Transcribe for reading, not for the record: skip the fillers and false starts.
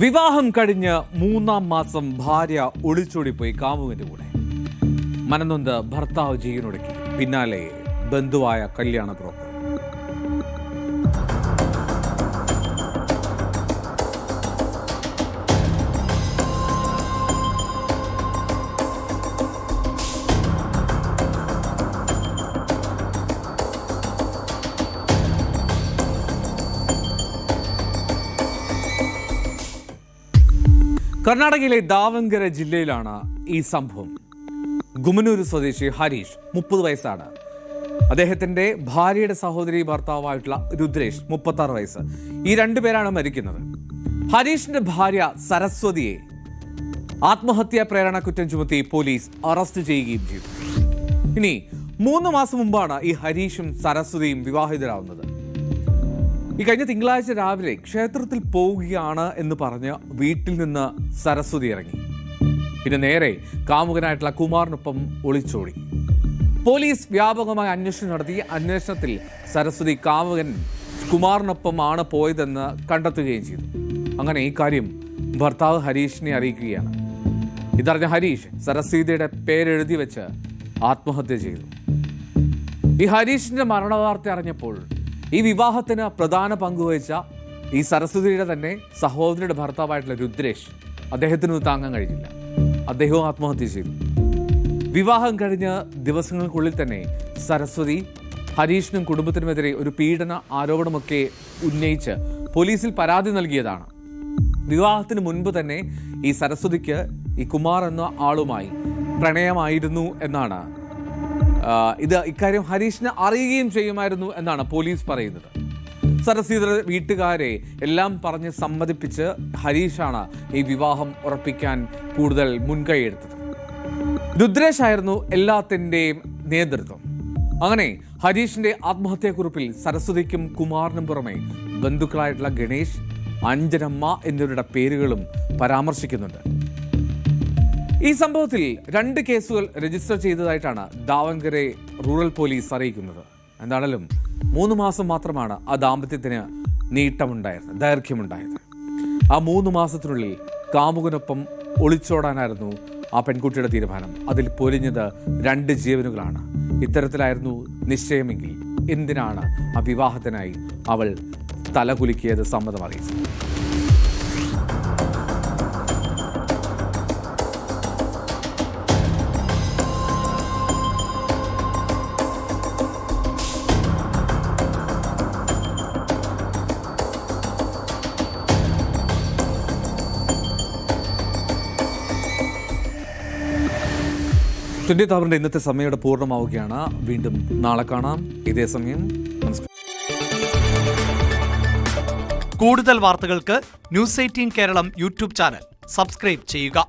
വിവാഹം കഴിഞ്ഞ് 3-ാം മാസം ഭാര്യ ഒളിച്ചോടിപ്പോയി കാമുകന്റെ കൂടെ. മനനൊന്ത് ഭർത്താവ് ജീവനൊടുക്കി. പിന്നാലെ ബന്ധുവായ കല്യാണ ബ്രോക്കർ. കർണാടകയിലെ ദാവങ്കര ജില്ലയിലാണ് ഈ സംഭവം. ഗുമനൂര് സ്വദേശി ഹരീഷ് 30 വയസ്സാണ്. അദ്ദേഹത്തിന്റെ ഭാര്യയുടെ സഹോദരി ഭർത്താവായിട്ടുള്ള രുദ്രേഷ് 36 വയസ്സ്. ഈ രണ്ടുപേരാണ് മരിക്കുന്നത്. ഹരീഷിന്റെ ഭാര്യ സരസ്വതിയെ ആത്മഹത്യാ പ്രേരണ കുറ്റം ചുമത്തി പോലീസ് അറസ്റ്റ് ചെയ്യുകയും ചെയ്തു. ഇനി 3 മാസം മുമ്പാണ് ഈ ഹരീഷും സരസ്വതിയും വിവാഹിതരാവുന്നത്. ഈ കഴിഞ്ഞ തിങ്കളാഴ്ച രാവിലെ ക്ഷേത്രത്തിൽ പോവുകയാണ് എന്ന് പറഞ്ഞ് വീട്ടിൽ നിന്ന് സരസ്വതി ഇറങ്ങി. പിന്നെ നേരെ കാമുകനായിട്ടുള്ള കുമാറിനൊപ്പം ഒളിച്ചോടി. പോലീസ് വ്യാപകമായ അന്വേഷണം നടത്തി. അന്വേഷണത്തിൽ സരസ്വതി കാമുകൻ കുമാറിനൊപ്പമാണ് പോയതെന്ന് കണ്ടെത്തുകയും ചെയ്തു. അങ്ങനെ ഈ കാര്യം ഭർത്താവ് ഹരീഷിനെ അറിയിക്കുകയാണ്. ഇതറിഞ്ഞ ഹരീഷ് സരസ്വതിയുടെ പേരെഴുതി വെച്ച് ആത്മഹത്യ ചെയ്തു. ഈ ഹരീഷിന്റെ മരണവാർത്ത അറിഞ്ഞപ്പോൾ ഈ വിവാഹത്തിന് പ്രധാന പങ്കുവഹിച്ച ഈ സരസ്വതിയുടെ തന്നെ സഹോദരിയുടെ ഭർത്താവായിട്ടുള്ള രുദ്രേഷ്, അദ്ദേഹത്തിന് താങ്ങാൻ കഴിഞ്ഞില്ല. അദ്ദേഹവും ആത്മഹത്യ ചെയ്തു. വിവാഹം കഴിഞ്ഞ ദിവസങ്ങൾക്കുള്ളിൽ തന്നെ സരസ്വതി ഹരീഷിനും കുടുംബത്തിനുമെതിരെ ഒരു പീഡന ആരോപണമൊക്കെ ഉന്നയിച്ച് പോലീസിൽ പരാതി നൽകിയതാണ്. വിവാഹത്തിന് മുൻപ് തന്നെ ഈ സരസ്വതിക്ക് ഈ കുമാർ എന്ന ആളുമായി പ്രണയമായിരുന്നു എന്നാണ് ഇക്കാര്യം ഹരീഷിനെ അറിയുകയും ചെയ്യുമായിരുന്നു എന്നാണ് പോലീസ് പറയുന്നത്. സരസ്വതിയുടെ വീട്ടുകാരെ എല്ലാം പറഞ്ഞ് സമ്മതിപ്പിച്ച് ഹരീഷാണ് ഈ വിവാഹം ഉറപ്പിക്കാൻ കൂടുതൽ മുൻകൈയെടുത്തത്. രുദ്രേഷ് ആയിരുന്നു എല്ലാത്തിൻ്റെയും നേതൃത്വം. അങ്ങനെ ഹരീഷിന്റെ ആത്മഹത്യാക്കുറിപ്പിൽ സരസ്വതിക്കും കുമാറിനും പുറമെ ബന്ധുക്കളായിട്ടുള്ള ഗണേഷ്, അഞ്ജനമ്മ എന്നിവരുടെ പേരുകളും പരാമർശിക്കുന്നുണ്ട്. ഈ സംഭവത്തിൽ 2 കേസുകൾ രജിസ്റ്റർ ചെയ്തതായിട്ടാണ് ദാവങ്കര റൂറൽ പോലീസ് അറിയിക്കുന്നത്. എന്താണെങ്കിലും 3 മാസം മാത്രമാണ് ആ ദാമ്പത്യത്തിന് ദൈർഘ്യമുണ്ടായത്. ആ 3 മാസത്തിനുള്ളിൽ കാമുകനൊപ്പം ഒളിച്ചോടാനായിരുന്നു ആ പെൺകുട്ടിയുടെ തീരുമാനം. അതിൽ പൊലിഞ്ഞത് 2 ജീവനുകളാണ്. ഇത്തരത്തിലായിരുന്നു നിശ്ചയമെങ്കിൽ എന്തിനാണ് ആ വിവാഹത്തിനായി അവൾ തലകുലുക്കിയത്, സമ്മതം അറിയിച്ചത്? അവരുടെ ഇന്നത്തെ സമയം പൂർണ്ണമാവുകയാണ്. വീണ്ടും നാളെ കാണാം, ഇതേ സമയം. നമസ്കാരം. കൂടുതൽ വാർത്തകൾക്ക് News 18 Keralam YouTube channel subscribe ചെയ്യുക.